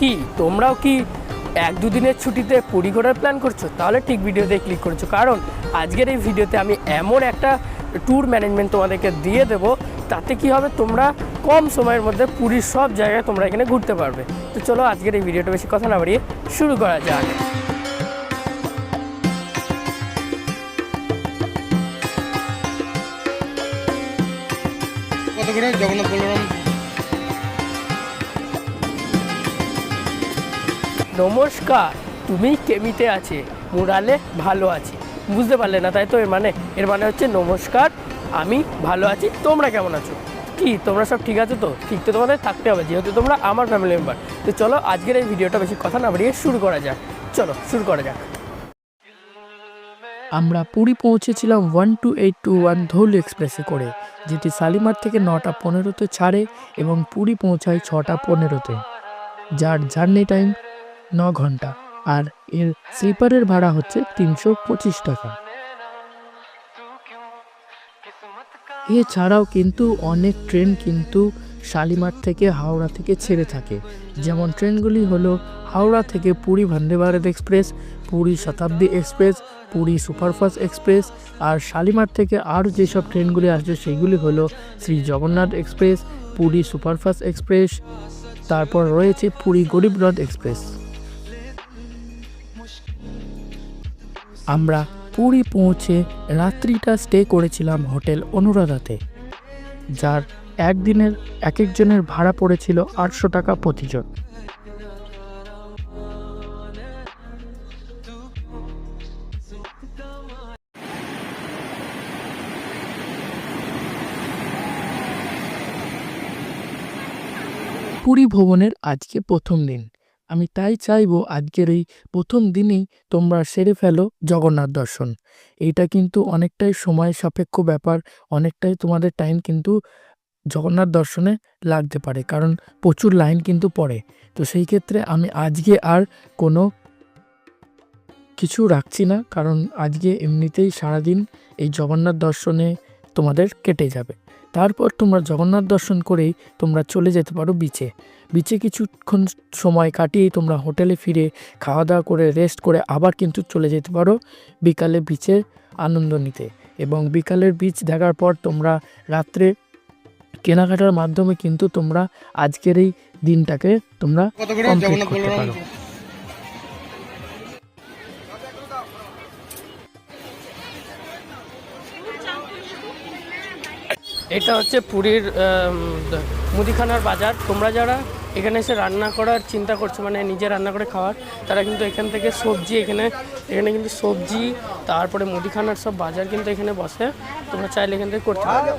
কি তোমরাও কি 1-2 দিনের ছুটিতে পুরী ঘোরার প্ল্যান করছো? তাহলে ঠিক ভিডিওতে ক্লিক করেছো, কারণ আজকের এই ভিডিওতে আমি এমন একটা ট্যুর ম্যানেজমেন্ট তোমাদেরকে দিয়ে দেবো, তাতে কি হবে তোমরা কম সময়ের মধ্যে পুরীর সব জায়গায় তোমরা এখানে ঘুরতে পারবে। তো চলো আজকের এই ভিডিওটা বেশি কথা না বাড়িয়ে শুরু করা যাক। কত করে জগন্নাথ বলরাম? নমস্কার, তুমি কেমিতে আছে মুরালে ভালো আছি, বুঝতে পারলে না তাই তো? এর মানে হচ্ছে নমস্কার, আমি ভালো আছি, তোমরা কেমন আছো? কি তোমরা সব ঠিক আছো তো? ঠিক তো তোমাদের থাকতে হবে, যেহেতু তোমরা আমার ফ্যামিলি মেম্বার। তো চলো আজকের এই ভিডিওটা বেশি কথা না বাড়িয়ে শুরু করা যাক। চলো শুরু করা যাক। আমরা পুরী পৌঁছেছিলাম 12821 ধৌলি এক্সপ্রেসে করে, যেটি শালিমার থেকে 9টা 15-তে ছাড়ে এবং পুরী পৌঁছায় 6টা 15-তে, যার জার্নি টাইম 9 ঘন্টা, আর এর স্লিপারের ভাড়া হচ্ছে 325 টাকা। এছাড়াও কিন্তু অনেক ট্রেন কিন্তু শালিমার থেকে হাওড়া থেকে ছেড়ে থাকে, যেমন ট্রেনগুলি হলো হাওড়া থেকে পুরী বন্দে ভারত এক্সপ্রেস, পুরী শতাব্দী এক্সপ্রেস, পুরী সুপারফাস্ট এক্সপ্রেস, আর শালিমার থেকে আর যেসব ট্রেনগুলি আসছে সেগুলি হলো Shri Jagannath express, Puri superfast express, তারপর রয়েছে পুরী গরিবরথ এক্সপ্রেস। আমরা পুরী পৌঁছে রাত্রিটা স্টে করেছিলাম হোটেল অনুরাধাতে, যার একদিনের এক একজনের ভাড়া পড়েছিল 800 টাকা প্রতিজন। পুরী ভ্রমণের আজকে প্রথম দিন, আমি তাই চাইবো আজকের এই প্রথম দিনেই তোমরা সেরে ফেলো জগন্নাথ দর্শন। এইটা কিন্তু অনেকটাই সময় সাপেক্ষ ব্যাপার, অনেকটাই তোমাদের টাইম কিন্তু জগন্নাথ দর্শনে লাগতে পারে, কারণ প্রচুর লাইন কিন্তু পড়ে। তো সেই ক্ষেত্রে আমি আজকে আর কোনো কিছু রাখছি না, কারণ আজকে এমনিতেই সারাদিন এই জগন্নাথ দর্শনে তোমাদের কেটে যাবে। তারপর তোমরা জগন্নাথ দর্শন করেই তোমরা চলে যেতে পারো বিচে। বিচে কিছুক্ষণ সময় কাটিয়েই তোমরা হোটেলে ফিরে খাওয়া দাওয়া করে রেস্ট করে আবার কিন্তু চলে যেতে পারো বিকালে বিচে আনন্দ নিতে, এবং বিকালের বিচ দেখার পর তোমরা রাত্রে কেনাকাটার মাধ্যমে কিন্তু তোমরা আজকের এই দিনটাকে তোমরা কমপ্লিট করতে পারো। এটা হচ্ছে পুরীর মুদিখানার বাজার। তোমরা যারা এখানে এসে রান্না করার চিন্তা করছো, মানে নিজে রান্না করে খাওয়ার, তারা কিন্তু এখান থেকে সবজি এখানে কিন্তু সবজি, তারপরে মুদিখানার সব বাজার কিন্তু এখানে বসে, তোমরা চাইলে এখান থেকে করতে পারো।